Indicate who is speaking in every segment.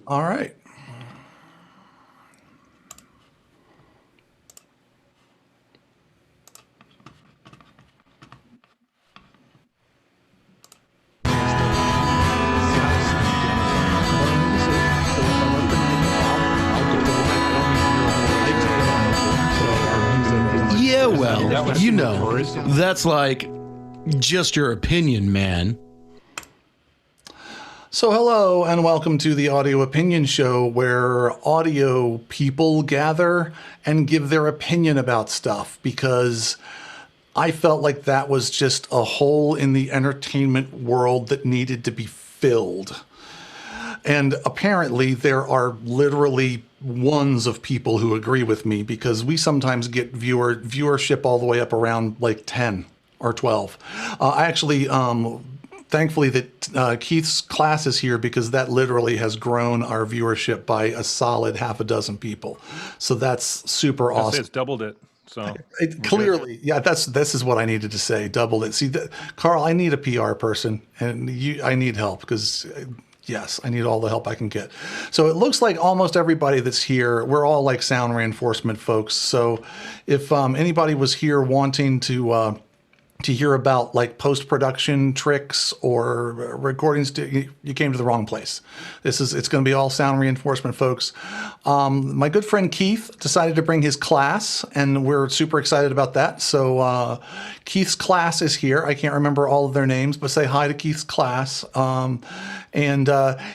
Speaker 1: All right. Yeah, well, you know, that's like just your opinion, man. So hello and welcome to the Audio Opinion Show, where audio people gather and give their opinion about stuff, because I felt like that was just a hole in the entertainment world that needed to be filled. And apparently there are literally ones of people who agree with me, because we sometimes get viewership all the way up around like 10 or 12. I actually, thankfully that Keith's class is here, because that literally has grown our viewership by a solid half a dozen people. So that's super awesome.
Speaker 2: It's doubled it. So
Speaker 1: clearly, yeah, this is what I needed to say. Doubled it. See, Karl, I need a PR person, and I need help, because yes, I need all the help I can get. So it looks like almost everybody that's here, we're all like sound reinforcement folks. So if anybody was here wanting to hear about like post-production tricks or recordings, you came to the wrong place. It's going to be all sound reinforcement folks. My good friend Keith decided to bring his class, and we're super excited about that. So Keith's class is here. I can't remember all of their names, but say hi to Keith's class. And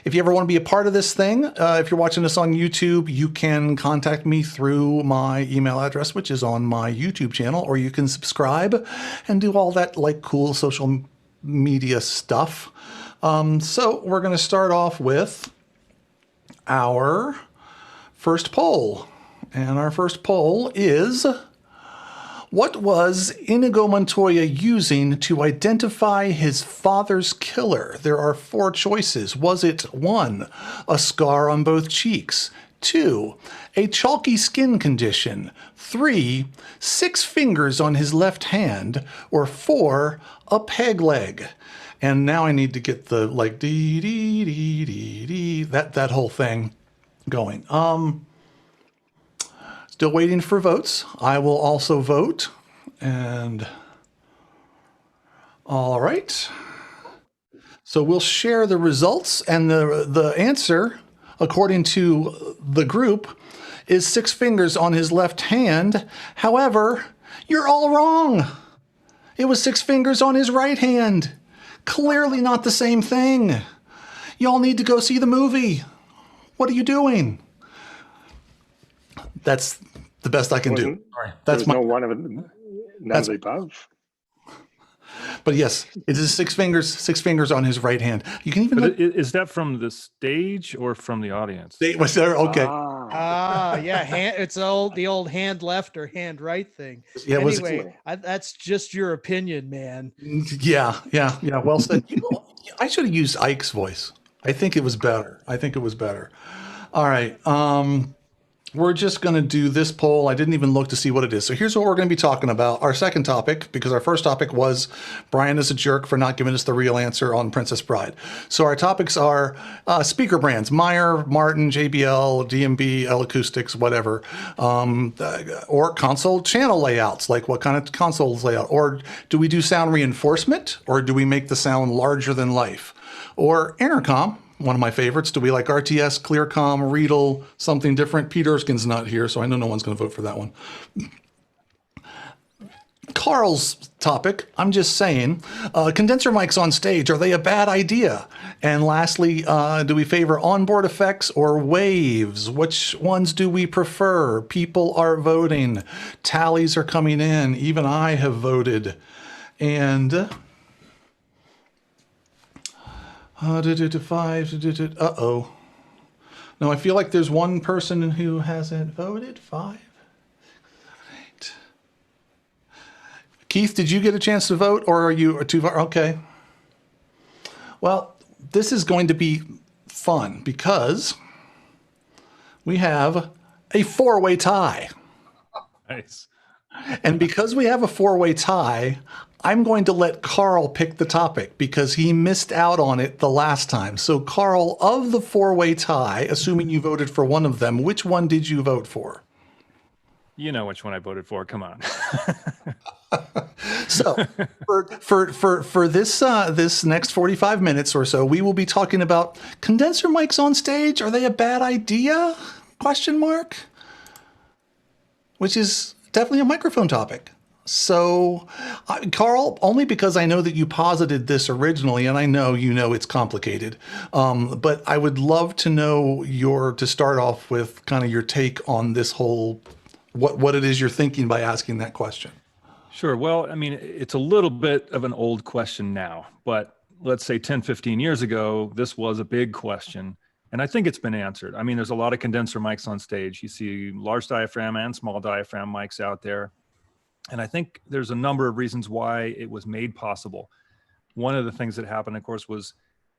Speaker 1: if you ever want to be a part of this thing, if you're watching this on YouTube, you can contact me through my email address, which is on my YouTube channel, or you can subscribe and do all that like cool social media stuff. So we're going to start off with our first poll. And our first poll is: what was Inigo Montoya using to identify his father's killer? There are 4 choices. Was it 1, a scar on both cheeks, 2, a chalky skin condition, 3, 6 fingers on his left hand, or 4, a peg leg? And now I need to get the like dee dee dee dee dee, that whole thing going. Still waiting for votes. I will also vote. And all right. So we'll share the results, and the answer, according to the group, is 6 fingers on his left hand. However, you're all wrong. It was 6 fingers on his right hand. Clearly not the same thing. Y'all need to go see the movie. What are you doing? That's the best I can do. Sorry. That's
Speaker 3: no one of none of the above.
Speaker 1: But yes, it is 6 fingers on his right hand. You can even.
Speaker 2: Is that from the stage or from the audience?
Speaker 1: Was there? Okay.
Speaker 4: Yeah. It's the old hand left or hand right thing.
Speaker 1: Yeah.
Speaker 4: Anyway, that's just your opinion, man.
Speaker 1: Yeah. Well said. I should have used Ike's voice. I think it was better. All right. We're just going to do this poll. I didn't even look to see what it is. So here's what we're going to be talking about. Our second topic, because our first topic was Brian is a jerk for not giving us the real answer on Princess Bride. So our topics are speaker brands: Meyer, Martin, JBL, DMB, L Acoustics, whatever. Or console channel layouts, like what kind of consoles layout. Or do we do sound reinforcement? Or do we make the sound larger than life? Or intercom. One of my favorites. Do we like RTS, Clearcom, Riedel, something different? Pete Erskine's not here, so I know no one's going to vote for that one. Karl's topic, I'm just saying, condenser mics on stage, are they a bad idea? And lastly, do we favor onboard effects or waves? Which ones do we prefer? People are voting. Tallies are coming in. Even I have voted. And... uh-oh. No, I feel like there's one person who hasn't voted. 5, 8. Keith, did you get a chance to vote, or are you too far? Okay. Well, this is going to be fun, because we have a 4-way tie.
Speaker 2: Nice.
Speaker 1: And because we have a four-way tie, I'm going to let Karl pick the topic because he missed out on it the last time. So, Karl, of the four-way tie, assuming you voted for one of them, which one did you vote for?
Speaker 2: You know which one I voted for. Come on.
Speaker 1: So, for this next 45 minutes or so, we will be talking about condenser mics on stage. Are they a bad idea? Question mark. Which is definitely a microphone topic. So, Karl, only because I know that you posited this originally, and I know you know it's complicated, but I would love to know to start off with kind of your take on this whole, what it is you're thinking by asking that question.
Speaker 2: Sure. Well, I mean, it's a little bit of an old question now, but let's say 10, 15 years ago, this was a big question. And I think it's been answered. I mean, there's a lot of condenser mics on stage. You see large diaphragm and small diaphragm mics out there. And I think there's a number of reasons why it was made possible. One of the things that happened, of course, was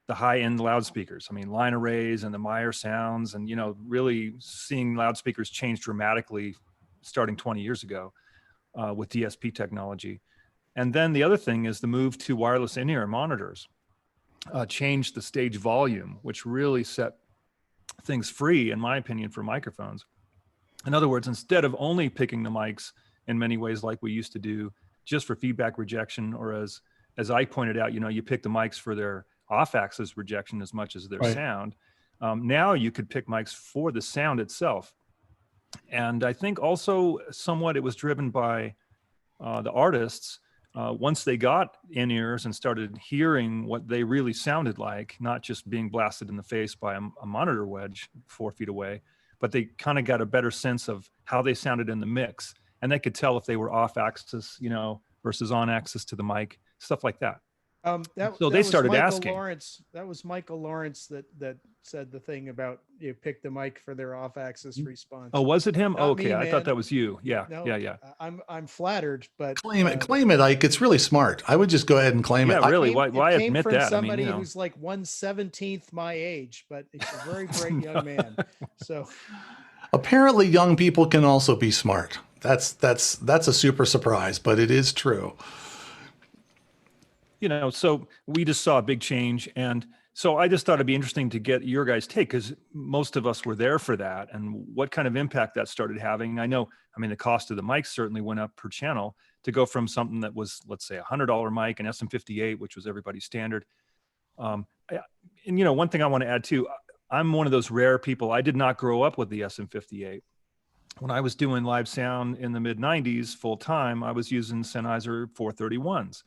Speaker 2: the high-end loudspeakers. I mean, line arrays and the Meyer sounds, and, really seeing loudspeakers change dramatically starting 20 years ago with DSP technology. And then the other thing is the move to wireless in-ear monitors. Changed the stage volume, which really set things free, in my opinion, for microphones. In other words, instead of only picking the mics in many ways like we used to do, just for feedback rejection, or as I pointed out, you pick the mics for their off-axis rejection as much as their
Speaker 1: Right.
Speaker 2: sound. Now you could pick mics for the sound itself. And I think also somewhat it was driven by the artists. Once they got in-ears and started hearing what they really sounded like, not just being blasted in the face by a monitor wedge 4 feet away, but they kind of got a better sense of how they sounded in the mix. And they could tell if they were off axis, versus on axis to the mic, stuff like that. So they started asking.
Speaker 4: That was Michael Lawrence that said the thing about you pick the mic for their off-axis response.
Speaker 2: Oh, was it him?
Speaker 4: Not
Speaker 2: Oh, okay,
Speaker 4: me,
Speaker 2: I
Speaker 4: man.
Speaker 2: thought that was you. Yeah,
Speaker 4: No,
Speaker 2: yeah.
Speaker 4: I'm flattered, but
Speaker 1: Claim it, Ike. It's really smart. I would just go ahead and claim it.
Speaker 2: Yeah, really.
Speaker 4: It
Speaker 2: Why
Speaker 4: came
Speaker 2: admit
Speaker 4: from
Speaker 2: that?
Speaker 4: somebody
Speaker 2: I mean,
Speaker 4: who's like 1/17 my age, but he's a very great young man. So
Speaker 1: Apparently, young people can also be smart. That's a super surprise, but it is true.
Speaker 2: So we just saw a big change. And so I just thought it'd be interesting to get your guys' take, because most of us were there for that, and what kind of impact that started having. I know, the cost of the mics certainly went up per channel to go from something that was, let's say, $100 mic, an SM58, which was everybody's standard. And one thing I want to add too, I'm one of those rare people. I did not grow up with the SM58. When I was doing live sound in the mid 90s full time, I was using Sennheiser 431s.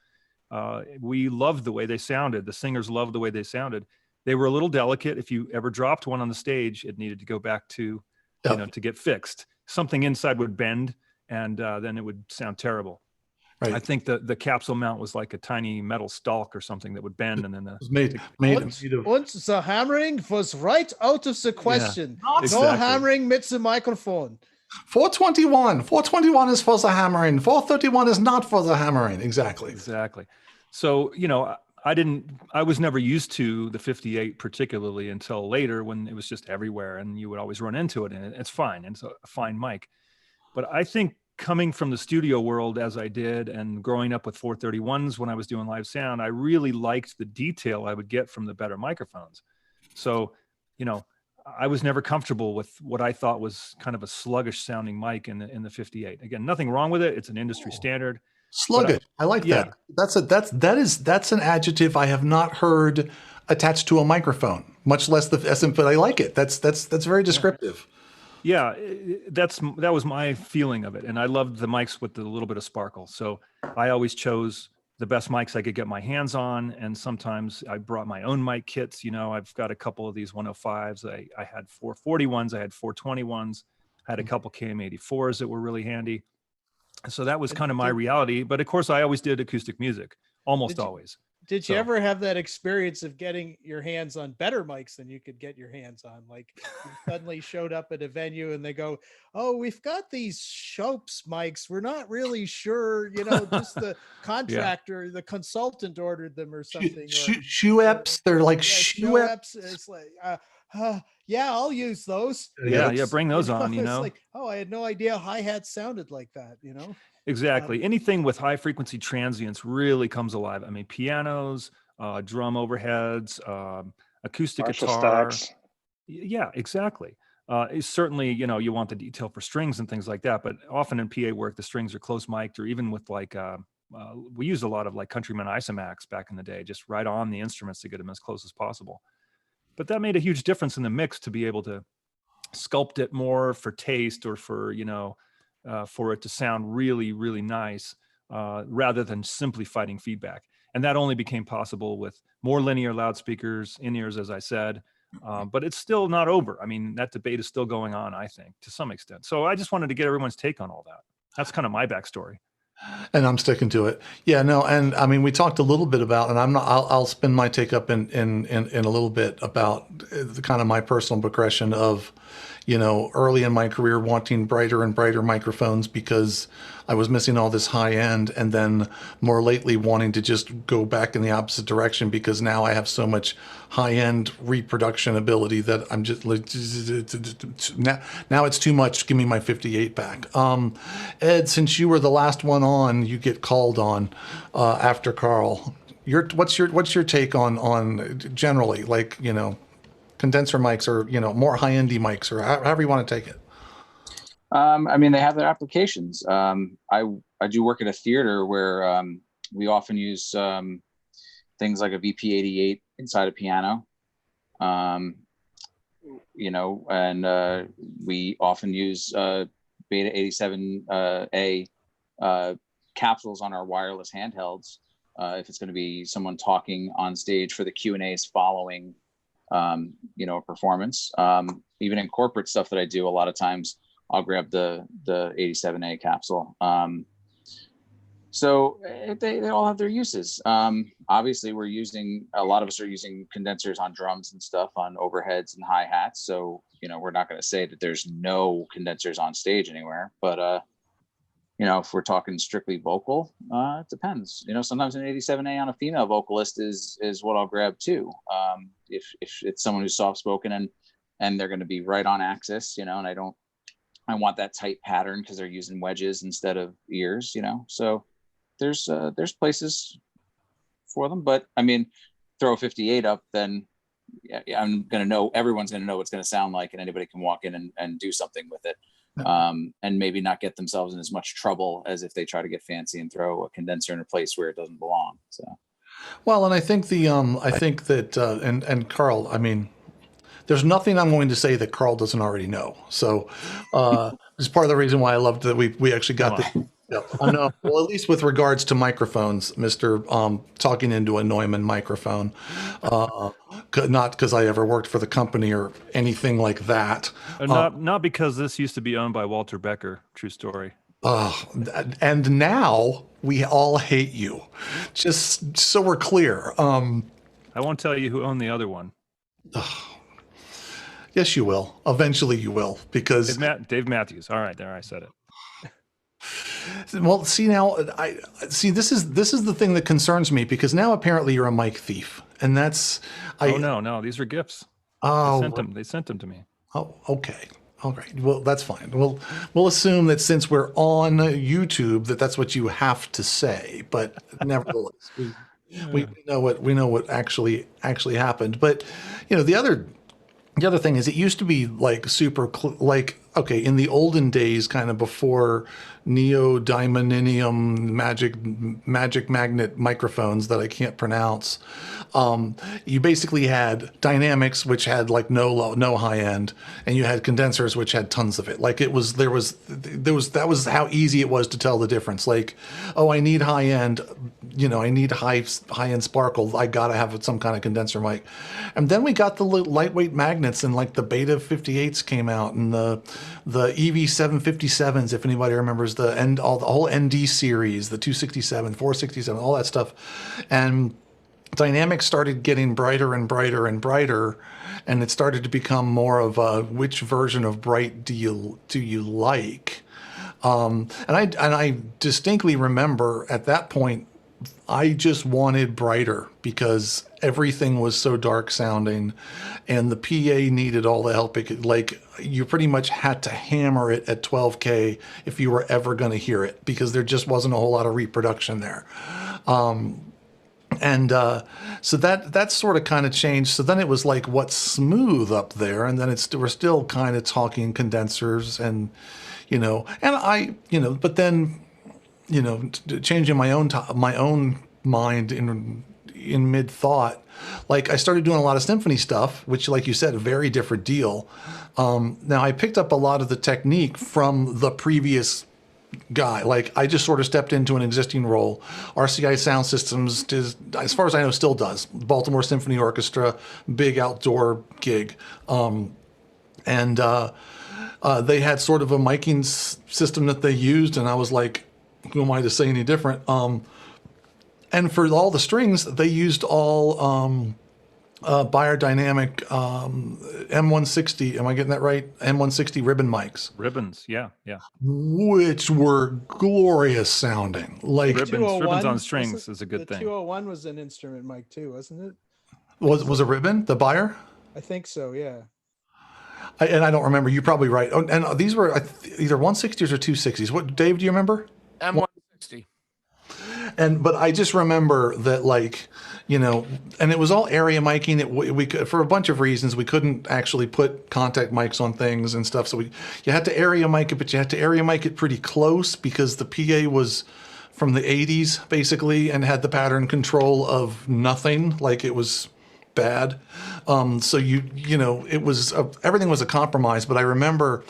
Speaker 2: We loved the way they sounded. The singers loved the way they sounded. They were a little delicate. If you ever dropped one on the stage, it needed to go back to, to get fixed. Something inside would bend, and then it would sound terrible.
Speaker 1: Right.
Speaker 2: I think the capsule mount was like a tiny metal stalk or something that would bend, and then
Speaker 1: It was made of.
Speaker 4: and the hammering was right out of the question.
Speaker 2: exactly.
Speaker 4: No hammering with the microphone.
Speaker 1: 421. 421 is for the hammering. 431 is not for the hammering. Exactly.
Speaker 2: So, I was never used to the 58 particularly until later, when it was just everywhere and you would always run into it, and it's fine. And it's a fine mic. But I think coming from the studio world as I did, and growing up with 431s when I was doing live sound, I really liked the detail I would get from the better microphones. So, I was never comfortable with what I thought was kind of a sluggish sounding mic in the 58. Again, nothing wrong with it. It's an industry standard.
Speaker 1: Sluggish. I like that. That's an adjective I have not heard attached to a microphone, much less the SM, but I like it. That's very descriptive.
Speaker 2: Yeah, that was my feeling of it. And I loved the mics with a little bit of sparkle. So I always chose the best mics I could get my hands on. And sometimes I brought my own mic kits. I've got a couple of these 105s. I had 441s. I had 421s. I had a couple KM84s that were really handy. So that was kind of my reality. But of course, I always did acoustic music, almost always.
Speaker 4: Did you ever have that experience of getting your hands on better mics than you could get your hands on? Like you suddenly showed up at a venue and they go, "Oh, we've got these Schoeps mics. We're not really sure, just the contractor, the consultant ordered them or something."
Speaker 1: Schoeps, they're like Schoeps.
Speaker 4: It's like, yeah, I'll use those.
Speaker 2: Yeah, bring those on,
Speaker 4: It's like, oh, I had no idea hi-hat sounded like that,
Speaker 2: Exactly. Anything with high frequency transients really comes alive. I mean, pianos, drum overheads, acoustic
Speaker 3: Marshall
Speaker 2: guitar.
Speaker 3: stacks.
Speaker 2: Yeah, exactly. It's certainly, you want the detail for strings and things like that, but often in PA work, the strings are close mic'd, or even with we used a lot of like Countryman Isomax back in the day, just right on the instruments to get them as close as possible. But that made a huge difference in the mix to be able to sculpt it more for taste, or for it to sound really, really nice, rather than simply fighting feedback. And that only became possible with more linear loudspeakers, in-ears, as I said. But it's still not over. I mean, that debate is still going on, I think, to some extent. So I just wanted to get everyone's take on all that. That's kind of my backstory.
Speaker 1: And I'm sticking to it. Yeah, no, and I mean, we talked a little bit about, and I'll spin my take up in a little bit about the kind of my personal progression of, early in my career wanting brighter and brighter microphones because I was missing all this high end, and then more lately wanting to just go back in the opposite direction because now I have so much high end reproduction ability that I'm just like, now it's too much. Give me my 58 back. Ed, since you were the last one on, you get called on after Karl. What's your take on generally, like, condenser mics, or more high-endy mics, or however you want to take it?
Speaker 5: I mean, they have their applications. I do work at a theater where we often use things like a VP88 inside a piano, and we often use Beta 87A capsules on our wireless handhelds if it's going to be someone talking on stage for the Q&As following a performance. Even in corporate stuff that I do, a lot of times I'll grab the 87A capsule. So they all have their uses. Obviously, a lot of us are using condensers on drums and stuff, on overheads and hi-hats. So, we're not going to say that there's no condensers on stage anywhere, but if we're talking strictly vocal, it depends. Sometimes an 87A on a female vocalist is what I'll grab too. If it's someone who's soft-spoken and they're going to be right on axis, and I want that tight pattern because they're using wedges instead of ears, So there's places for them, but I mean, throw a 58 up, then I'm going to know, everyone's going to know what it's going to sound like, and anybody can walk in and do something with it. And maybe not get themselves in as much trouble as if they try to get fancy and throw a condenser in a place where it doesn't belong. So,
Speaker 1: well, and I think and Karl, I mean, there's nothing I'm going to say that Karl doesn't already know. So, it's part of the reason why I loved that we actually got this. Yeah, I know. Well, at least with regards to microphones, Mr. Talking into a Neumann microphone, not because I ever worked for the company or anything like that.
Speaker 2: Not because this used to be owned by Walter Becker. True story.
Speaker 1: And now we all hate you. Just so we're clear.
Speaker 2: I won't tell you who owned the other one.
Speaker 1: Yes, you will. Eventually, you will, because
Speaker 2: Dave Matthews. All right, there, I said it.
Speaker 1: Well, see, now I see this is the thing that concerns me, because now apparently you're a mic thief, and that's
Speaker 2: no, these are gifts. They sent them to me.
Speaker 1: Oh, okay. All right. Well, that's fine. We'll assume that since we're on YouTube, that's what you have to say. But nevertheless, we know what actually happened. But the other thing is, it used to be like okay, in the olden days, kind of before neodymium magic magnet microphones that I can't pronounce, you basically had dynamics, which had like no high end, and you had condensers, which had tons of it. Like that was how easy it was to tell the difference. Like, oh, I need high end, I need high end sparkle. I gotta have some kind of condenser mic. And then we got the lightweight magnets, and like the Beta 58s came out, and the EV 757s, if anybody remembers the whole ND series, the 267, 467, all that stuff. And dynamics started getting brighter and brighter and brighter, and it started to become more of a, which version of bright do you like? And I distinctly remember at that point I just wanted brighter because everything was so dark sounding, and the PA needed all the help it could. Like, you pretty much had to hammer it at 12K if you were ever going to hear it, because there just wasn't a whole lot of reproduction there. So that sort of kind of changed. So then it was like, what's smooth up there? And then we're still kind of talking condensers and, but then, changing my own mind in mid thought. Like, I started doing a lot of symphony stuff, which, like you said, a very different deal. Now I picked up a lot of the technique from the previous guy. Like, I just sort of stepped into an existing role. RCI Sound Systems, as far as I know, still does. Baltimore Symphony Orchestra, big outdoor gig. They had sort of a miking system that they used, and I was like, who am I to say any different? And for all the strings, they used all biodynamic M160. Am I getting that right? M160 ribbon mics.
Speaker 2: Ribbons, yeah.
Speaker 1: Which were glorious sounding. Like,
Speaker 2: ribbons on strings is a good thing.
Speaker 4: The 201 was an instrument mic too, wasn't it?
Speaker 1: Was a ribbon the buyer?
Speaker 4: I think so, yeah.
Speaker 1: And I don't remember. You're probably right. Oh, and these were either 160s or 260s. What, Dave, do you remember?
Speaker 6: M160.
Speaker 1: But I just remember that, like, and it was all area miking. We could, for a bunch of reasons, we couldn't actually put contact mics on things and stuff. So you had to area mic it, but you had to area mic it pretty close because the PA was from the 80s basically and had the pattern control of nothing. Like, it was bad. So it was everything was a compromise. But I remember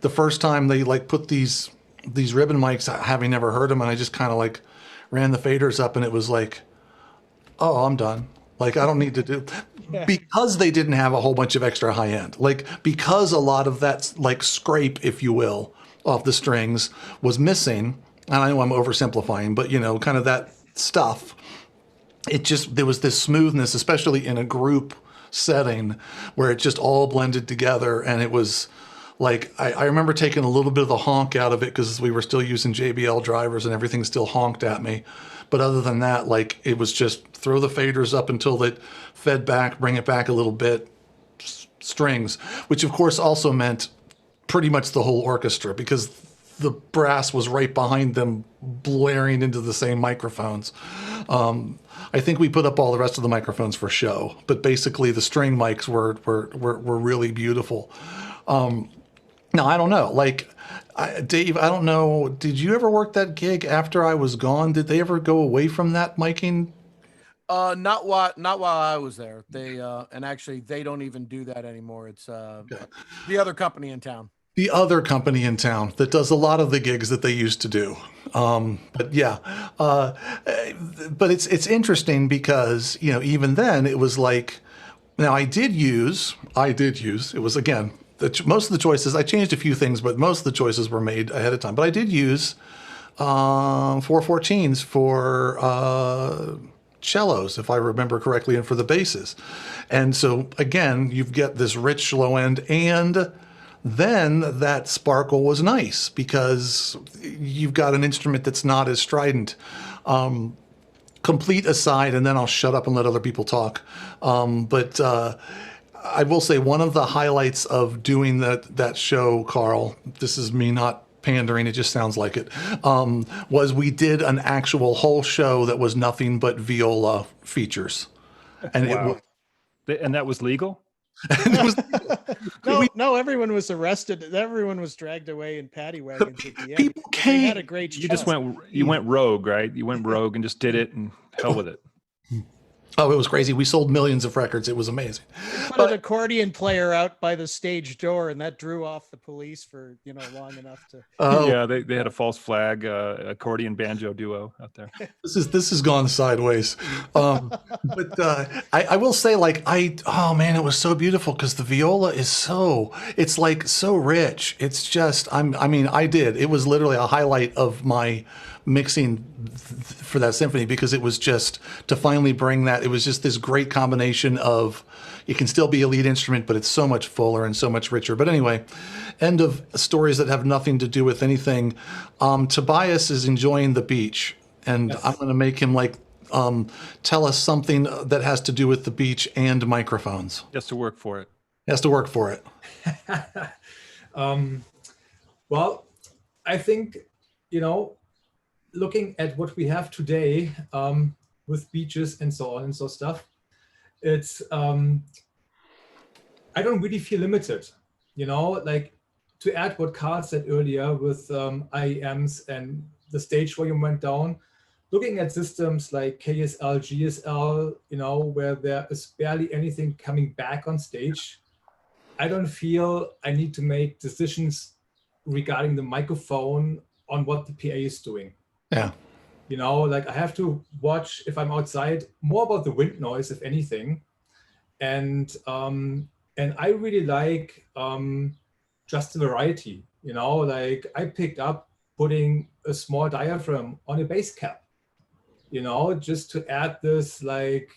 Speaker 1: the first time they like put these ribbon mics, having never heard them, and I just kind of like ran the faders up, and it was like, oh, I'm done. Like, I don't need to do, because they didn't have a whole bunch of extra high end. Like, because a lot of that, like, scrape, if you will, off the strings was missing. And I know I'm oversimplifying, but kind of that stuff. There was this smoothness, especially in a group setting where it just all blended together. And it was like, I remember taking a little bit of the honk out of it because we were still using JBL drivers and everything still honked at me. But other than that, like, it was just throw the faders up until it fed back, bring it back a little bit, strings, which of course also meant pretty much the whole orchestra because the brass was right behind them blaring into the same microphones. I think we put up all the rest of the microphones for show, but basically the string mics were really beautiful. Now, I don't know, like, Dave, I don't know, did you ever work that gig after I was gone? Did they ever go away from that miking?
Speaker 6: Not while I was there. They and actually they don't even do that anymore. It's the other company in town.
Speaker 1: The other company in town that does a lot of the gigs that they used to do. But it's interesting because, even then it was like, now I did use, it was, again, most of the choices, I changed a few things, but most of the choices were made ahead of time. But I did use 414s for cellos, if I remember correctly, and for the basses. And so, again, you get this rich low end, and then that sparkle was nice because you've got an instrument that's not as strident. Complete aside, and then I'll shut up and let other people talk. But I will say one of the highlights of doing that show, Karl, this is me not pandering, it just sounds like it, was we did an actual whole show that was nothing but viola features. And
Speaker 2: wow. And that was legal?
Speaker 4: No, everyone was arrested. Everyone was dragged away in paddy wagons at the end.
Speaker 1: People came.
Speaker 4: They had a great show.
Speaker 2: You went rogue, right? You went rogue and just did it and hell with it.
Speaker 1: Oh, it was crazy. We sold millions of records. It was amazing.
Speaker 4: Put an accordion player out by the stage door, and that drew off the police for long enough to.
Speaker 2: Yeah, they had a false flag accordion banjo duo out there.
Speaker 1: This has gone sideways. But I will say, like, oh man, it was so beautiful because the viola is so rich. It's just it was literally a highlight of my mixing for that symphony because it was just to finally bring that. It was just this great combination of it can still be a lead instrument, but it's so much fuller and so much richer. But anyway, end of stories that have nothing to do with anything. Tobias is enjoying the beach, and
Speaker 7: Yes.
Speaker 1: I'm going to make him tell us something that has to do with the beach and microphones.
Speaker 2: Just to work for it.
Speaker 1: He has to work for it.
Speaker 7: Well, I think, looking at what we have today with beaches and so on and so stuff, it's, I don't really feel limited, like to add what Karl said earlier with IEMs and the stage volume went down, looking at systems like KSL, GSL, where there is barely anything coming back on stage, I don't feel I need to make decisions regarding the microphone on what the PA is doing.
Speaker 1: Yeah.
Speaker 7: I have to watch, if I'm outside, more about the wind noise, if anything. And I really like just the variety, I picked up putting a small diaphragm on a bass cap, just to add this, the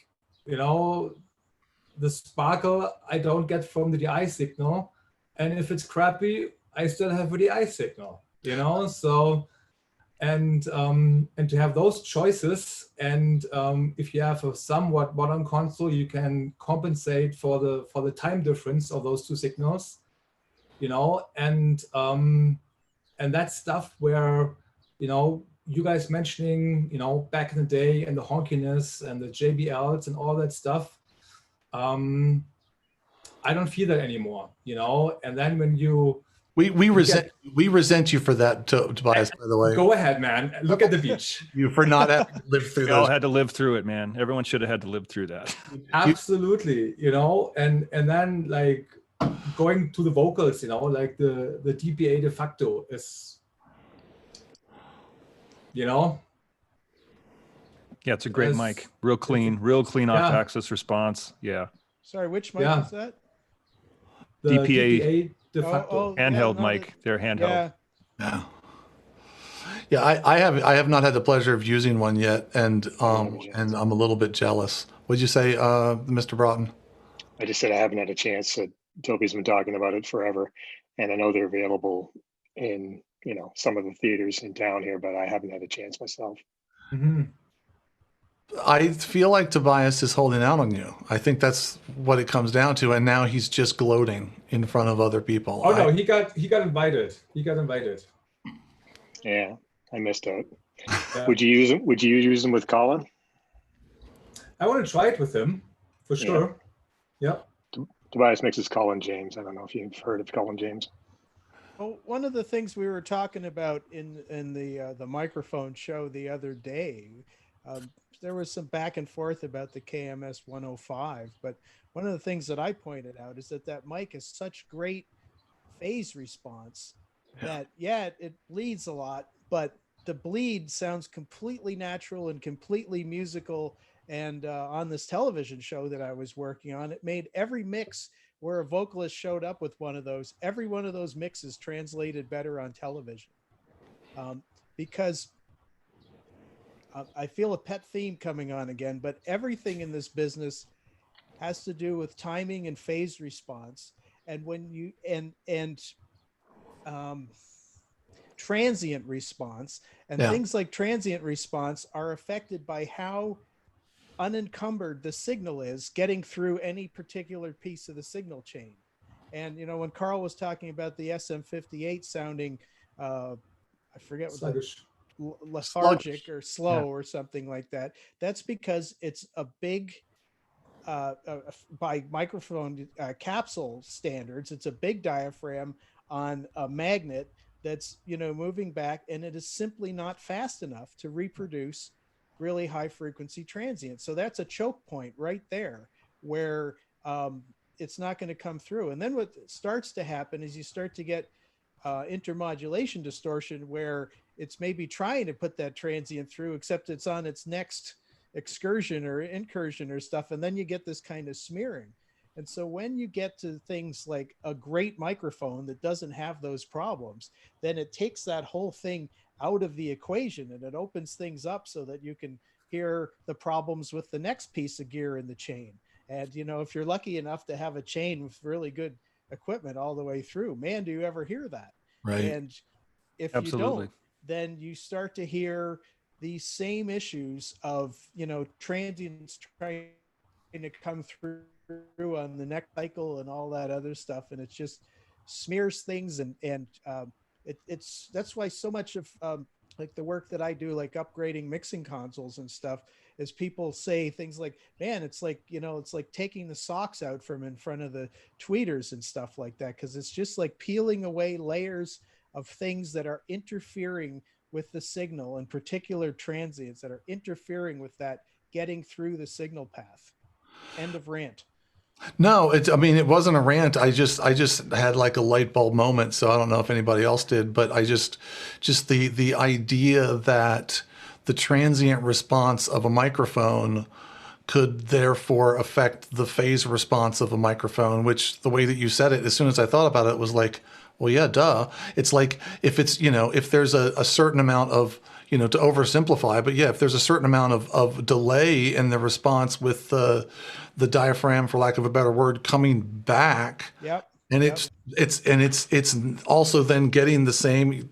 Speaker 7: sparkle I don't get from the DI signal. And if it's crappy, I still have a DI signal, so, and to have those choices, and if you have a somewhat modern console, you can compensate for the time difference of those two signals, and that's stuff where, you guys mentioning, back in the day and the honkiness and the JBLs and all that stuff, I don't feel that anymore, and then when
Speaker 1: we resent you for that, Tobias, by the way.
Speaker 7: Go ahead, man. Look at the beach.
Speaker 1: You for not having to live through
Speaker 2: We all
Speaker 1: those.
Speaker 2: had to live through it, man. Everyone should have had to live through that.
Speaker 7: Absolutely, and then going to the vocals, the DPA de facto is,
Speaker 2: Yeah, it's a great
Speaker 7: Yes.
Speaker 2: mic. Real clean
Speaker 7: Yeah.
Speaker 2: off-axis response. Yeah.
Speaker 4: Sorry, which mic
Speaker 7: Yeah.
Speaker 4: is that?
Speaker 7: the
Speaker 2: DPA
Speaker 7: de facto.
Speaker 2: Handheld
Speaker 4: no,
Speaker 2: mic. They're handheld.
Speaker 4: Yeah,
Speaker 1: Yeah, I have not had the pleasure of using one yet, and I'm a little bit jealous. What'd you say, Mr. Broughton?
Speaker 3: I just said I haven't had a chance. Toby's been talking about it forever, and I know they're available in some of the theaters in town here, but I haven't had a chance myself.
Speaker 7: Mm-hmm.
Speaker 1: I feel like Tobias is holding out on you. I think that's what it comes down to, and now he's just gloating in front of other people.
Speaker 7: Oh no, he got invited. He got invited.
Speaker 3: Yeah, I missed out.
Speaker 7: Yeah.
Speaker 3: Would you use them? Would you use them with Colin?
Speaker 7: I want to try it with him for sure. Yeah.
Speaker 3: Tobias mixes Colin James. I don't know if you've heard of Colin James.
Speaker 4: Well, one of the things we were talking about in the microphone show the other day, there was some back and forth about the KMS 105, but one of the things that I pointed out is that mic is such great phase response that it bleeds a lot, but the bleed sounds completely natural and completely musical. And on this television show that I was working on, it made every mix where a vocalist showed up with one of those, every one of those mixes translated better on television. Because I feel a pet theme coming on again, but everything in this business has to do with timing and phase response. And when you, and transient response, and things like transient response are affected by how unencumbered the signal is getting through any particular piece of the signal chain. And when Karl was talking about the SM58 sounding I forget what
Speaker 7: Sluggish.
Speaker 4: lethargic or slow or something like that, that's because it's a big by microphone capsule standards, it's a big diaphragm on a magnet that's moving back, and it is simply not fast enough to reproduce really high frequency transient. So that's a choke point right there where it's not going to come through. And then what starts to happen is you start to get intermodulation distortion, where it's maybe trying to put that transient through, except it's on its next excursion or incursion or stuff. And then you get this kind of smearing. And so when you get to things like a great microphone that doesn't have those problems, then it takes that whole thing out of the equation, and it opens things up so that you can hear the problems with the next piece of gear in the chain. And, if you're lucky enough to have a chain with really good equipment all the way through, man, do you ever hear that?
Speaker 1: Right.
Speaker 4: And if
Speaker 2: Absolutely.
Speaker 4: you don't, then you start to hear these same issues of, transients trying to come through on the next cycle and all that other stuff. And it just smears things. It's that's why so much of like the work that I do, like upgrading mixing consoles and stuff, is people say things like, man, it's like, it's like taking the socks out from in front of the tweeters and stuff like that. Cause it's just like peeling away layers of things that are interfering with the signal, and particular transients that are interfering with that getting through the signal path. End of rant.
Speaker 1: No, I mean, it wasn't a rant. I just had like a light bulb moment. So I don't know if anybody else did, but I just the idea that the transient response of a microphone could therefore affect the phase response of a microphone, which the way that you said it, as soon as I thought about it, was like, well, yeah, duh. It's like if it's, if there's a certain amount of, to oversimplify, but yeah, if there's a certain amount of delay in the response with the diaphragm, for lack of a better word, coming back.
Speaker 4: Yep.
Speaker 1: And it's also then getting the same,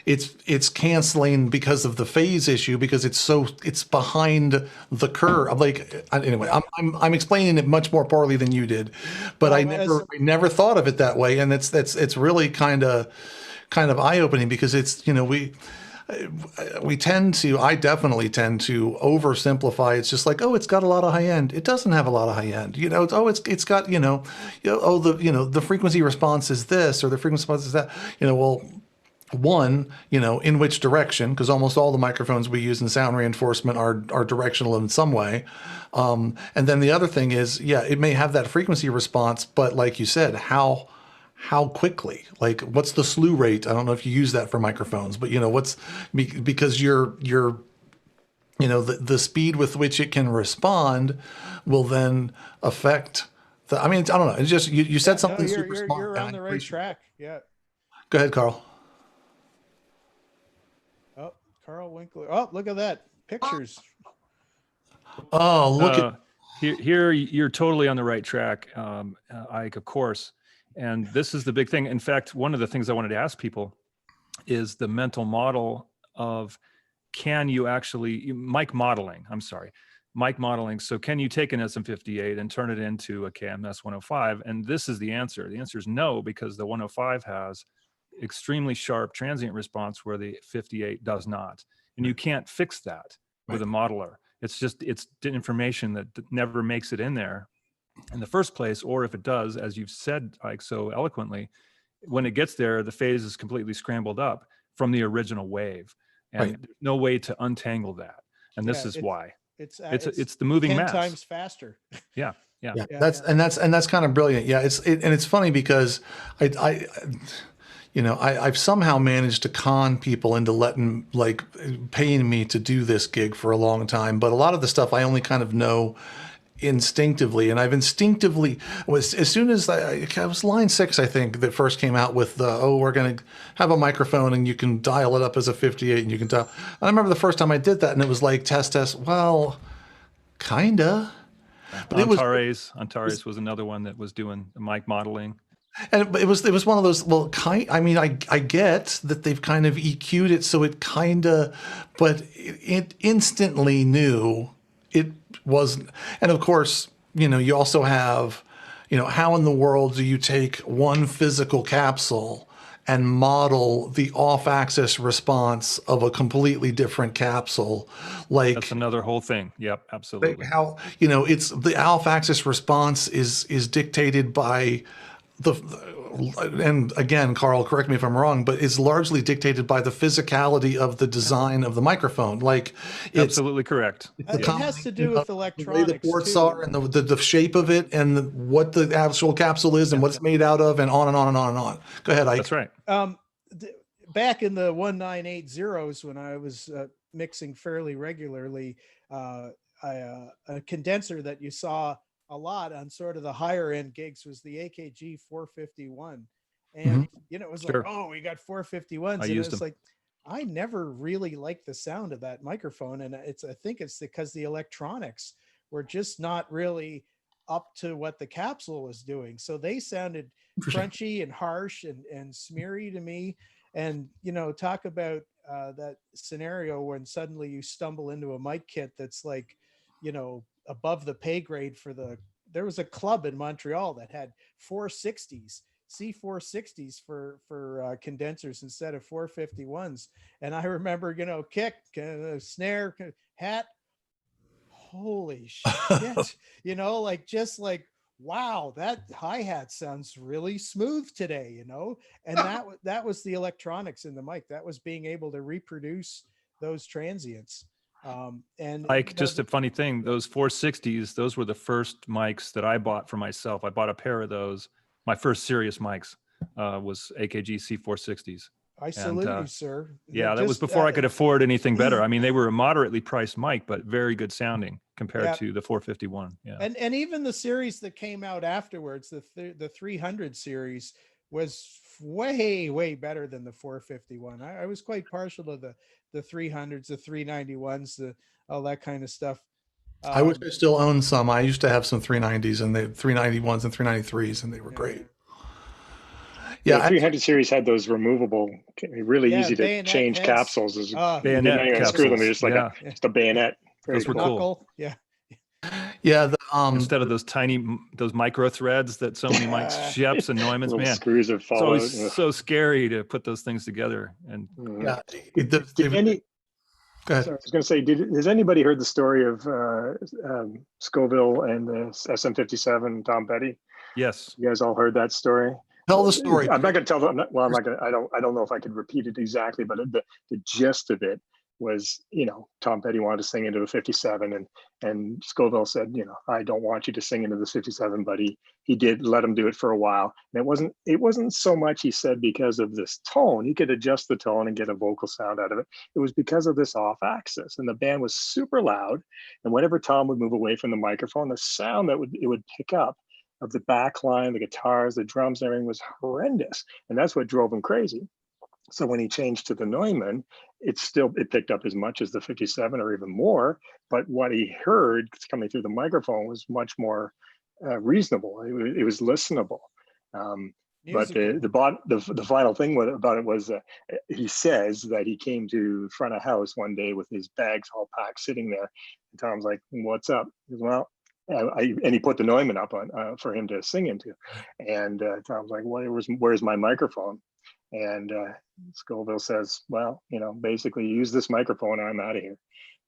Speaker 1: it's canceling because of the phase issue, because it's behind the curve. I'm like, anyway, I'm explaining it much more poorly than you did, but I never thought of it that way. And it's really kind of eye-opening, because it's, I definitely tend to oversimplify. It's just like, oh, it's got a lot of high end. It doesn't have a lot of high end. It's got, the frequency response is this, or the frequency response is that, well, one, in which direction, because almost all the microphones we use in sound reinforcement are directional in some way. And then the other thing is, yeah, it may have that frequency response, but like you said, how quickly, like what's the slew rate? I don't know if you use that for microphones, but because the speed with which it can respond will then affect I don't know. It's just, you said something super smart.
Speaker 4: You're on the right track. Yeah.
Speaker 1: Go ahead, Karl.
Speaker 4: Oh, Karl Winkler. Oh, look at that. Pictures.
Speaker 1: Oh, look
Speaker 2: here you're totally on the right track, Ike, of course. And this is the big thing. In fact, one of the things I wanted to ask people is the mental model of, can you actually, mic modeling. So can you take an SM58 and turn it into a KMS 105? And this is the answer. The answer is no, because the 105 has extremely sharp transient response where the 58 does not. And you can't fix that with a modeler. It's information that never makes it in there in the first place, or if it does, as you've said, like so eloquently, when it gets there, the phase is completely scrambled up from the original wave, and there's no way to untangle that. And this is why it's the moving
Speaker 4: 10
Speaker 2: mass.
Speaker 4: times faster.
Speaker 2: Yeah.
Speaker 1: That's kind of brilliant. Yeah, and it's funny because I've somehow managed to con people into paying me to do this gig for a long time, but a lot of the stuff I only kind of know instinctively, and I've instinctively as soon as it was line 6, I think, that first came out with we're going to have a microphone and you can dial it up as a 58 and you can dial. And I remember the first time I did that, and it was like test. Well, kinda. But
Speaker 2: Antares was another one that was doing the mic modeling.
Speaker 1: And it was one of those, I get that they've kind of EQ'd it, so it but it instantly knew it wasn't. And of course, you also have, how in the world do you take one physical capsule and model the off-axis response of a completely different capsule?
Speaker 2: That's another whole thing. Yep, absolutely.
Speaker 1: How, it's the off-axis response is dictated by and again, Karl, correct me if I'm wrong, but is largely dictated by the physicality of the design of the microphone. Like,
Speaker 2: absolutely correct.
Speaker 4: It has to do with electronics,
Speaker 1: the way the ports are, and the shape of it, and what the actual capsule is, and what it's made out of, and on and on and on and on. Go ahead, Ike.
Speaker 2: That's right.
Speaker 4: Back in the 1980s, when I was mixing fairly regularly, a condenser that you saw a lot on sort of the higher end gigs was the AKG 451. And it was like, oh, we got 451s. And it's like, I never really liked the sound of that microphone. And I think it's because the electronics were just not really up to what the capsule was doing. So they sounded crunchy and harsh and smeary to me. And, talk about that scenario when suddenly you stumble into a mic kit that's like, above the pay grade for there was a club in Montreal that had 460s, C460s for condensers instead of 451s. And I remember, kick, snare, hat, holy shit, wow, that hi-hat sounds really smooth today, and that was the electronics in the mic. That was being able to reproduce those transients. And
Speaker 2: Like, just a funny thing, those 460s, those were the first mics that I bought for myself. I bought a pair of those. My first serious mics was AKG C460s.
Speaker 4: I salute you, sir.
Speaker 2: Yeah, that was before I could afford anything better. I mean, they were a moderately priced mic, but very good sounding compared to the 451. Yeah,
Speaker 4: and even the series that came out afterwards, the 300 series, was way better than the 451. I was quite partial to the 300s, the 391s, all that kind of stuff.
Speaker 1: I wish I still owned some. I used to have some 390s and 391s and 393s, and they were great.
Speaker 3: Yeah, the 300 series had those removable, really easy to change
Speaker 4: heads.
Speaker 3: Capsules.
Speaker 2: Bayonet capsules.
Speaker 3: Screw them. They're just like just a bayonet.
Speaker 2: Those were cool.
Speaker 4: Yeah.
Speaker 1: Yeah.
Speaker 2: Instead of those micro threads that so many mics, Sheps and Neumanns, man,
Speaker 3: screws that fall
Speaker 2: it's always so scary to put those things together. And
Speaker 1: yeah.
Speaker 3: Go ahead. I was going to say, has anybody heard the story of Scoville and the SM57 Tom Petty?
Speaker 2: Yes.
Speaker 3: You guys all heard that story?
Speaker 1: Tell the story.
Speaker 3: I'm not going to tell them. Well, I'm not going to. I don't know if I could repeat it exactly, but the gist of it was, Tom Petty wanted to sing into a 57, and Scoville said, I don't want you to sing into this 57, but he did let him do it for a while. And it wasn't so much, he said, because of this tone. He could adjust the tone and get a vocal sound out of it. It was because of this off axis, and the band was super loud. And whenever Tom would move away from the microphone, the sound that it would pick up of the back line, the guitars, the drums, and everything was horrendous. And that's what drove him crazy. So when he changed to the Neumann, it picked up as much as the 57 or even more, but what he heard coming through the microphone was much more reasonable. It was listenable. But the final thing about it was he says that he came to front of house one day with his bags all packed sitting there. And Tom's like, "What's up?" He goes, "Well," and he put the Neumann up on for him to sing into. And Tom's like, "Where's my microphone?" And Scoville says, "Well, basically use this microphone and I'm out of here."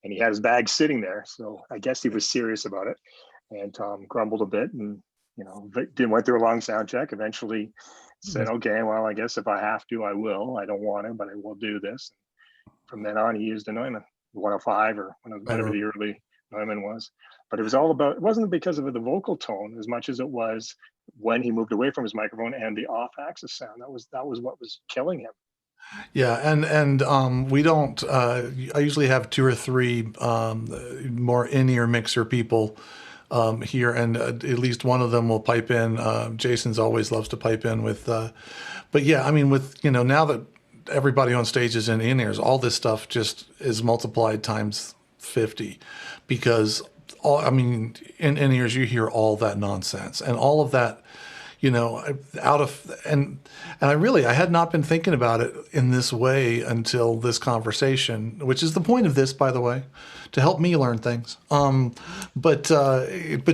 Speaker 3: And he had his bag sitting there. So I guess he was serious about it. And Tom grumbled a bit and, went through a long sound check, eventually said, "Okay, well, I guess if I have to, I will. I don't want to, but I will do this." And from then on, he used a Neumann 105 or whatever the early Neumann was. But it wasn't because of the vocal tone as much as it was when he moved away from his microphone and the off axis sound. That was what was killing him.
Speaker 1: Yeah, and we don't. I usually have 2 or 3 more in-ear mixer people here, and at least one of them will pipe in. Jason's always loves to pipe in with. But yeah, I mean, with now that everybody on stage is in in-ears, all this stuff just is multiplied times 50, because in in-ears you hear all that nonsense and all of that. And I had not been thinking about it in this way until this conversation, which is the point of this, by the way, to help me learn things. But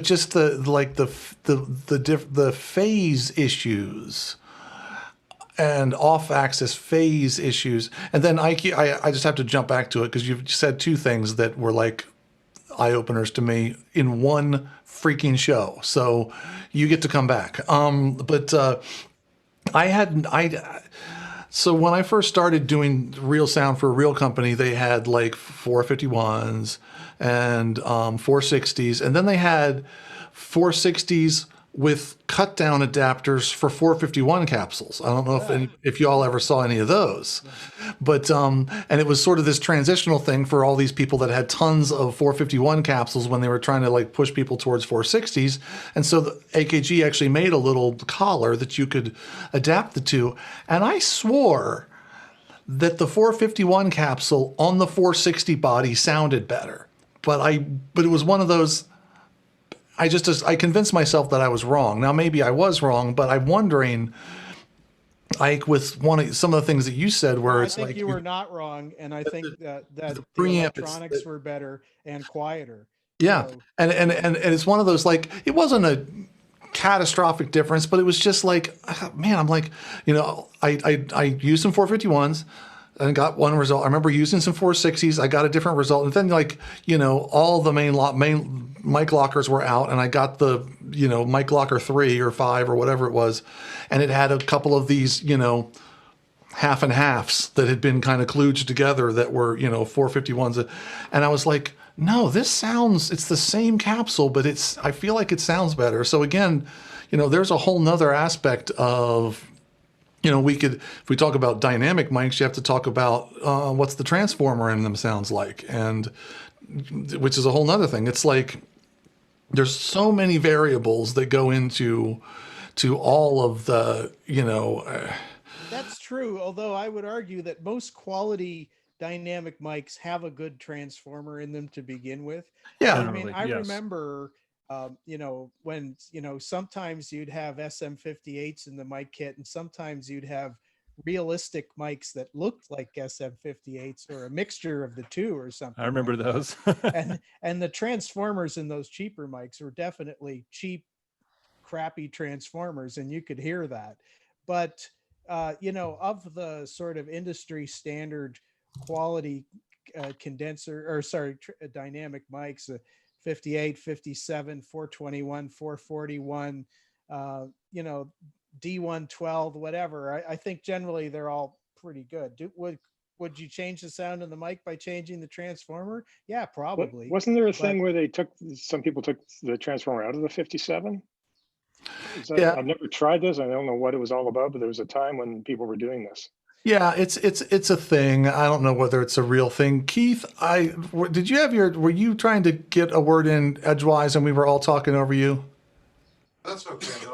Speaker 1: just the phase issues and off-axis phase issues, and then I just have to jump back to it because you've said 2 things that were like eye openers to me in one freaking show. So you get to come back. So when I first started doing real sound for a real company, they had like 451s and 460s, and then they had 460s with cut down adapters for 451 capsules. I don't know if you all ever saw any of those, but and it was sort of this transitional thing for all these people that had tons of 451 capsules when they were trying to like push people towards 460s. And so the AKG actually made a little collar that you could adapt the two. And I swore that the 451 capsule on the 460 body sounded better, but it was one of those. I convinced myself that I was wrong. Now, maybe I was wrong, but I'm wondering, Ike, with some of the things that you said, where
Speaker 4: I
Speaker 1: it's
Speaker 4: think
Speaker 1: like
Speaker 4: you were not wrong, and I think that the
Speaker 1: preamp,
Speaker 4: electronics were better and quieter.
Speaker 1: yeah,
Speaker 4: So,
Speaker 1: and it's one of those, like, it wasn't a catastrophic difference, but it was just like, man, I'm like, I used some 451s and got one result. I remember using some 460s. I got a different result. And then, like, all the main mic lockers were out, and I got the, mic locker 3 or 5 or whatever it was. And it had a couple of these, half and halves that had been kind of kludged together that were, 451s. And I was like, no, it's the same capsule, but I feel like it sounds better. So again, there's a whole nother aspect of, if we talk about dynamic mics, you have to talk about what's the transformer in them sounds like, and which is a whole nother thing. It's like, there's so many variables that go into all of the,
Speaker 4: that's true. Although I would argue that most quality dynamic mics have a good transformer in them to begin with.
Speaker 1: Yeah.
Speaker 4: I mean,
Speaker 2: Generally,
Speaker 4: I
Speaker 2: yes.
Speaker 4: remember, when, sometimes you'd have SM58s in the mic kit, and sometimes you'd have realistic mics that looked like SM58s or a mixture of the two or something.
Speaker 2: I remember
Speaker 4: like
Speaker 2: those.
Speaker 4: and the transformers in those cheaper mics were definitely cheap, crappy transformers, and you could hear that. But of the sort of industry standard quality dynamic mics, 58, 57, 421, 441, D112, whatever. I think generally they're all pretty good. Would you change the sound of the mic by changing the transformer? Yeah, probably.
Speaker 3: Wasn't there a thing where some people took the transformer out of the 57?
Speaker 1: Yeah.
Speaker 3: I've never tried this. I don't know what it was all about, but there was a time when people were doing this.
Speaker 1: Yeah, it's a thing. I don't know whether it's a real thing. Keith, were you trying to get a word in edgewise and we were all talking over you?
Speaker 8: That's okay.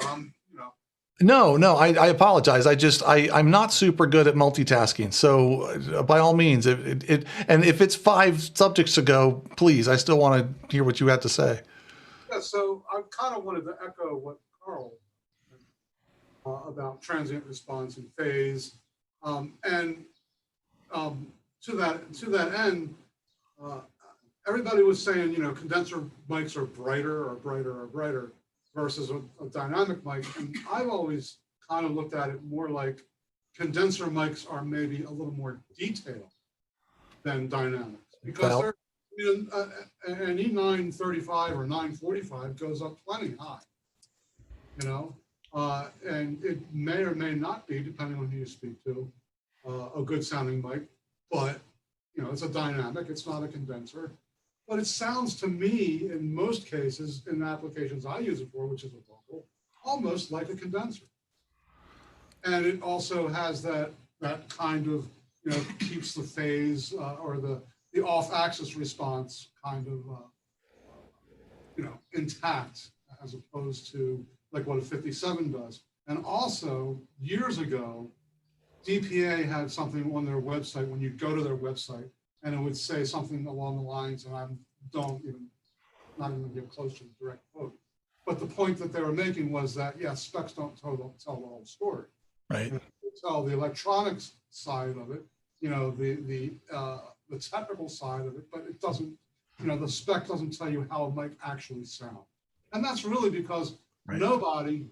Speaker 1: No, I apologize. I'm not super good at multitasking. So by all means, and if it's 5 subjects to go, please, I still want to hear what you had to say.
Speaker 8: Yeah, so I kind of wanted to echo what Karl about transient response and phase. To that end, everybody was saying, condenser mics are brighter versus a dynamic mic. And I've always kind of looked at it more like condenser mics are maybe a little more detailed than dynamics, because an E935 or 945 goes up plenty high, and it may or may not be, depending on who you speak to, a good sounding mic, but it's a dynamic, it's not a condenser. But it sounds to me, in most cases, in the applications I use it for, which is a vocal, almost like a condenser. And it also has that kind of, keeps the phase or the off-axis response kind of, intact, as opposed to like what a 57 does. And also, years ago, DPA had something on their website when you go to their website, and it would say something along the lines, and not even get close to the direct quote. But the point that they were making was that, specs don't tell the whole story.
Speaker 1: Right.
Speaker 8: They tell the electronics side of it, the technical side of it, but it doesn't, the spec doesn't tell you how it might actually sound. And that's really because nobody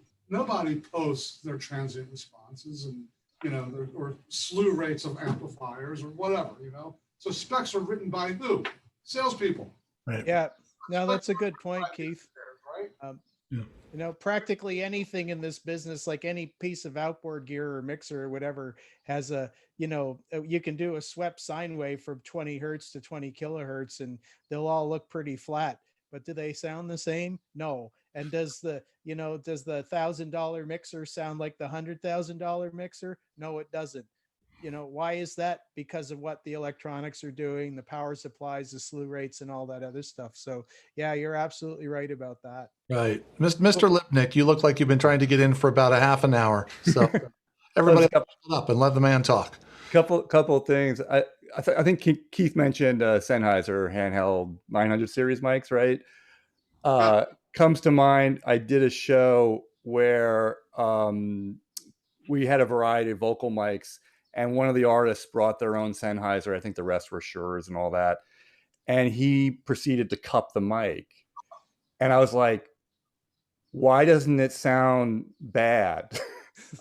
Speaker 8: posts their transient responses and, or slew rates of amplifiers or whatever, So specs are written by who? Salespeople.
Speaker 1: Right.
Speaker 4: Yeah. No, that's a good point, Keith.
Speaker 8: Right?
Speaker 4: Practically anything in this business, like any piece of outboard gear or mixer or whatever, has you can do a swept sine wave from 20 hertz to 20 kilohertz, and they'll all look pretty flat. But do they sound the same? No. And does the $1,000 mixer sound like the $100,000 mixer? No, it doesn't. Why is that? Because of what the electronics are doing, the power supplies, the slew rates, and all that other stuff. So yeah, you're absolutely right about that.
Speaker 1: Right. Mr. Lipnick, you look like you've been trying to get in for about a half an hour. So everybody shut up and let the man talk.
Speaker 9: Couple of things. I think Keith mentioned Sennheiser handheld 900 series mics, right? Comes to mind, I did a show where we had a variety of vocal mics, and one of the artists brought their own Sennheiser. I think the rest were Sures and all that. And he proceeded to cup the mic. And I was like, why doesn't it sound bad?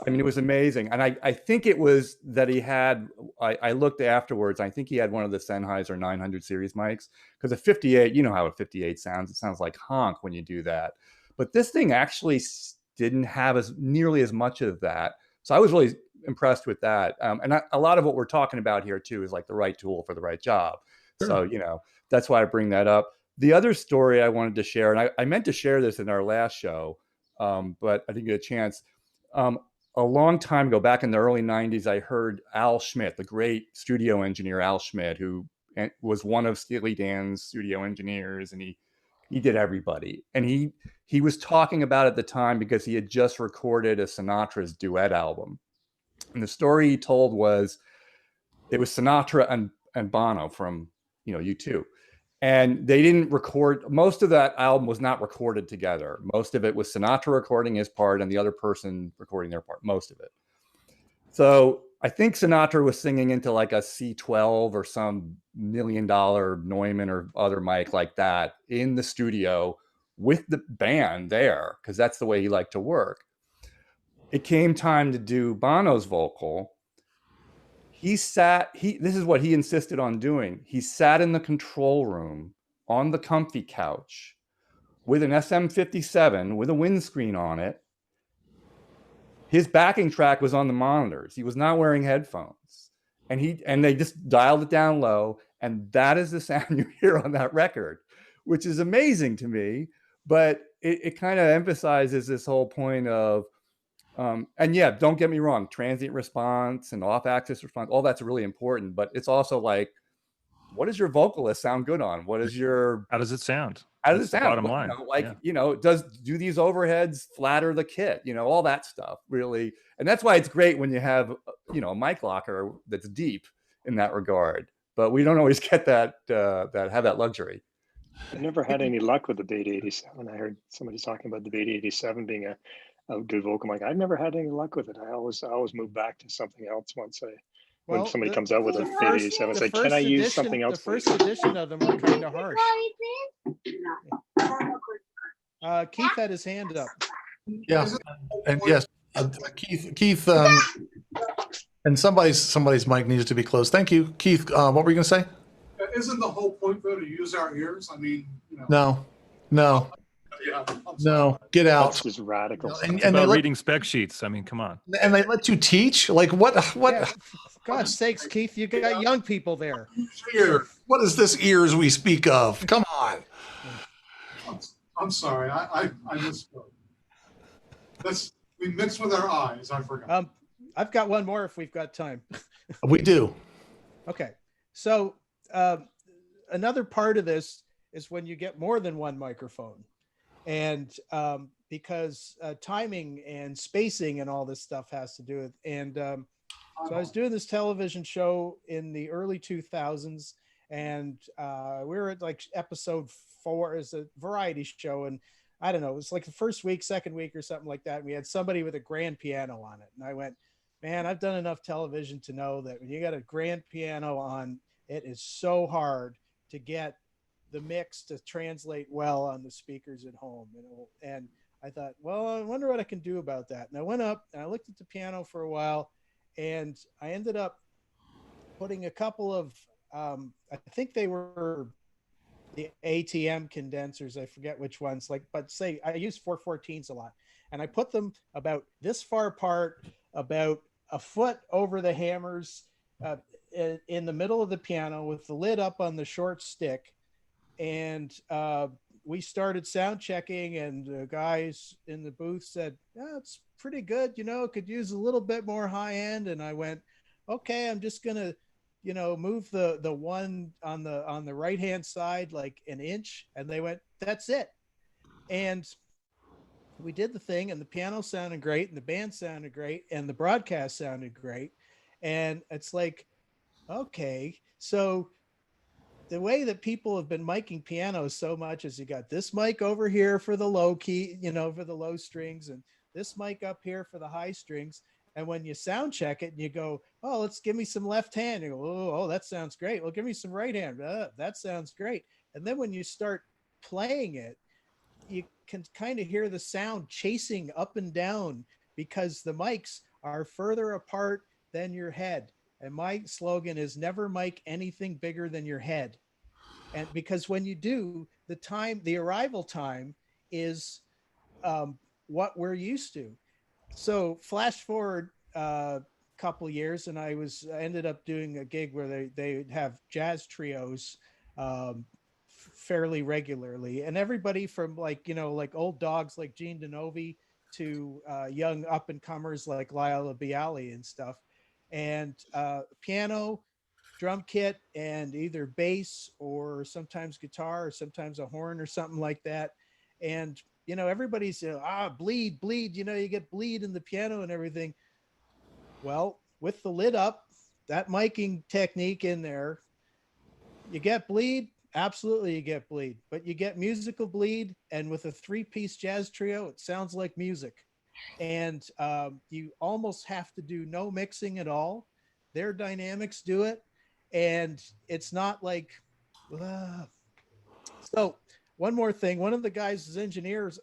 Speaker 9: I mean, it was amazing. And I think it was that he had, I looked afterwards, I think he had one of the Sennheiser 900 series mics, because a 58, you know how a 58 sounds. It sounds like honk when you do that. But this thing actually didn't have nearly as much of that. So I was really impressed with that. And a lot of what we're talking about here too is like the right tool for the right job. Sure. So, you know, that's why I bring that up. The other story I wanted to share, and I meant to share this in our last show, but I didn't get a chance. A long time ago, back in the early 90s, I heard Al Schmidt, the great studio engineer Al Schmidt, who was one of Steely Dan's studio engineers, and he did everybody. And he was talking about at the time because he had just recorded a Sinatra's duet album. And the story he told was, it was Sinatra and Bono from, U2. And they didn't record, most of that album was not recorded together. Most of it was Sinatra recording his part and the other person recording their part, most of it. So I think Sinatra was singing into like a C12 or some $1 million Neumann or other mic like that in the studio with the band there, because that's the way he liked to work. It came time to do Bono's vocal. This is what he insisted on doing. He sat in the control room on the comfy couch with an SM57 with a windscreen on it. His backing track was on the monitors. He was not wearing headphones. And they just dialed it down low. And that is the sound you hear on that record, which is amazing to me. But it kind of emphasizes this whole point of, and yeah, don't get me wrong, transient response and off-axis response, all that's really important. But it's also like, what does your vocalist sound good on? How does it sound? How does it sound?
Speaker 2: Bottom line.
Speaker 9: Do these overheads flatter the kit? All that stuff really. And that's why it's great when you have, a mic locker that's deep in that regard. But we don't always get have that luxury.
Speaker 3: I've never had any luck with the Beta 87. I heard somebody talking about the Beta 87 being a good vocal mic. I've never had any luck with it. I always move back to something else when somebody comes out with a Beta 87. Say, can I use something else?
Speaker 4: The first edition of them were kind of harsh. Keith had his hand up.
Speaker 1: Yeah, and yes, Keith, and somebody's mic needs to be closed. Thank you, Keith. What were you going to say?
Speaker 8: Isn't the whole point though to use our ears? I mean,
Speaker 1: No.
Speaker 8: Yeah,
Speaker 1: No, get out.
Speaker 3: That's just radical.
Speaker 2: And they reading spec sheets. I mean, come on.
Speaker 1: And they let you teach? Like what?
Speaker 4: Yeah, for God's sakes, Keith, you got young people there.
Speaker 1: What is this ears we speak of? Come on.
Speaker 8: I'm sorry. I misspoke. We mix with our eyes. I forgot.
Speaker 4: I've got one more if we've got time.
Speaker 1: We do.
Speaker 4: Okay. So another part of this is when you get more than one microphone. And because timing and spacing and all this stuff has to do with, and so I was doing this television show in the early 2000s, and we were at like episode 4 is a variety show, and I don't know, it was like the first week, second week or something like that. And we had somebody with a grand piano on it, and I went, man, I've done enough television to know that when you got a grand piano on, it is so hard to get the mix to translate well on the speakers at home, and I thought, well, I wonder what I can do about that. And I went up and I looked at the piano for a while, and I ended up putting a couple of, I think they were the ATM condensers. I forget which ones, but say I use 414s a lot, and I put them about this far apart, about a foot over the hammers, in the middle of the piano with the lid up on the short stick. And we started sound checking, and the guys in the booth said, yeah, it's pretty good. Could use a little bit more high end. And I went, okay, I'm just going to, move the one on the right-hand side, like an inch. And they went, that's it. And we did the thing, and the piano sounded great, and the band sounded great, and the broadcast sounded great. And it's like, okay, so the way that people have been miking pianos so much is you got this mic over here for the low key, for the low strings, and this mic up here for the high strings. And when you sound check it and you go, oh, let's give me some left hand. You go, oh, that sounds great. Well, give me some right hand. That sounds great. And then when you start playing it, you can kind of hear the sound chasing up and down because the mics are further apart than your head. And my slogan is never mic anything bigger than your head. And because when you do, the arrival time is what we're used to. So flash forward a couple years, and I ended up doing a gig where they have jazz trios fairly regularly, and everybody from like old dogs like Gene DeNovi to young up and comers like Lila Bialy and stuff, and piano, drum kit, and either bass or sometimes guitar or sometimes a horn or something like that. And everybody's bleed, you get bleed in the piano and everything. Well, with the lid up, that miking technique in there, you get bleed. Absolutely, you get bleed, but you get musical bleed. And with a 3-piece jazz trio, it sounds like music. And you almost have to do no mixing at all. Their dynamics do it. And it's not like, so one more thing. One of the guys, his engineers,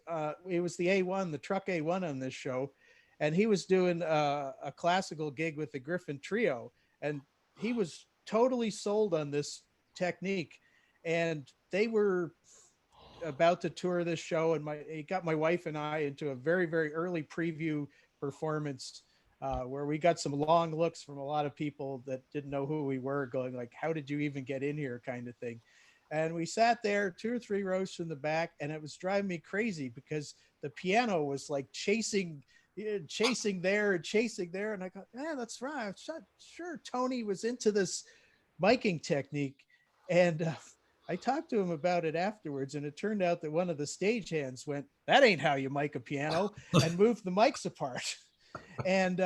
Speaker 4: it was the A1, the truck A1 on this show. And he was doing a classical gig with the Griffin Trio. And he was totally sold on this technique. And they were about to tour this show. And he got my wife and I into a very, very early preview performance where we got some long looks from a lot of people that didn't know who we were, going like, how did you even get in here, kind of thing. And we sat there 2 or 3 rows from the back, and it was driving me crazy because the piano was like chasing there and chasing there. And I go, yeah, that's right. Sure, Tony was into this miking technique. And I talked to him about it afterwards, and it turned out that one of the stagehands went, that ain't how you mic a piano, and moved the mics apart. And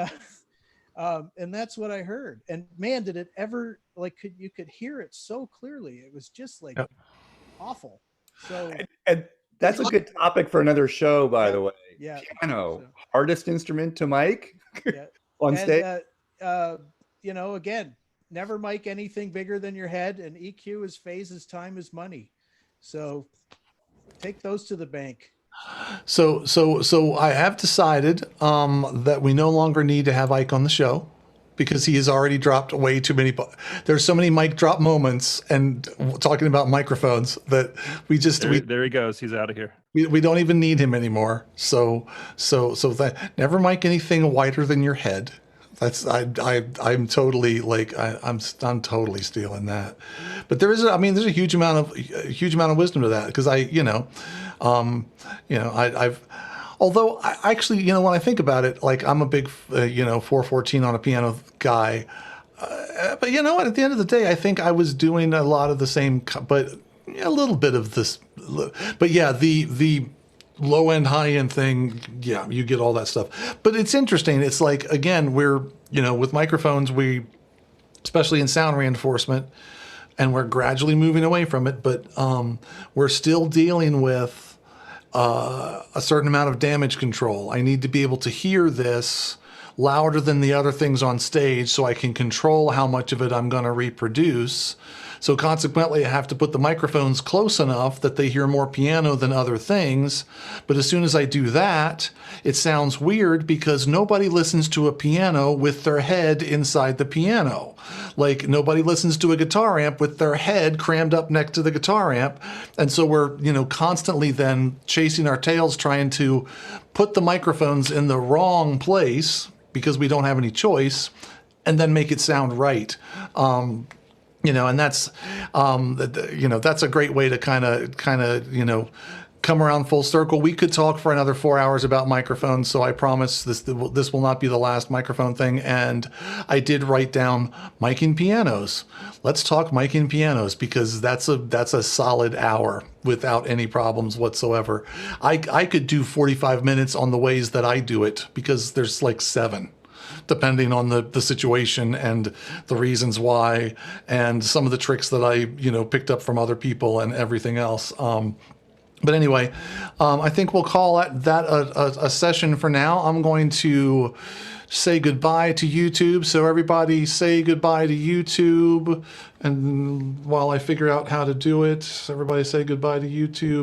Speaker 4: that's what I heard. And man, did it ever, like, you could hear it so clearly. It was just like awful. So
Speaker 9: and that's a good topic for another show, by the way.
Speaker 4: Yeah.
Speaker 9: Piano, hardest instrument to mic on stage.
Speaker 4: Again, never mic anything bigger than your head, and EQ is phases, time is money. So take those to the bank.
Speaker 1: So I have decided that we no longer need to have Ike on the show because he has already dropped way too many. There's so many mic drop moments and talking about microphones that we just
Speaker 2: there he goes. He's out of here.
Speaker 1: We don't even need him anymore. So that never mic anything wider than your head. That's I'm totally like I'm totally stealing that. But there's a huge amount of wisdom to that because although I actually, when I think about it, like I'm a big, 414 on a piano guy. But you know what, at the end of the day, I think I was doing a lot of the same, but a little bit of this, but yeah, the low end, high end thing. Yeah. You get all that stuff, but it's interesting. It's like, again, we're, with microphones, especially in sound reinforcement, and we're gradually moving away from it, but we're still dealing with a certain amount of damage control. I need to be able to hear this louder than the other things on stage so I can control how much of it I'm going to reproduce. So consequently, I have to put the microphones close enough that they hear more piano than other things. But as soon as I do that, it sounds weird because nobody listens to a piano with their head inside the piano. Like nobody listens to a guitar amp with their head crammed up next to the guitar amp. And so we're, constantly then chasing our tails trying to put the microphones in the wrong place because we don't have any choice and then make it sound right. And that's, that's a great way to kind of, come around full circle. We could talk for another 4 hours about microphones. So I promise this will not be the last microphone thing. And I did write down miking pianos. Let's talk miking pianos because that's a solid hour without any problems whatsoever. I could do 45 minutes on the ways that I do it because there's like 7. Depending on the situation and the reasons why and some of the tricks that I, picked up from other people and everything else. But anyway, I think we'll call that a session for now. I'm going to say goodbye to YouTube. So everybody say goodbye to YouTube. And while I figure out how to do it, everybody say goodbye to YouTube.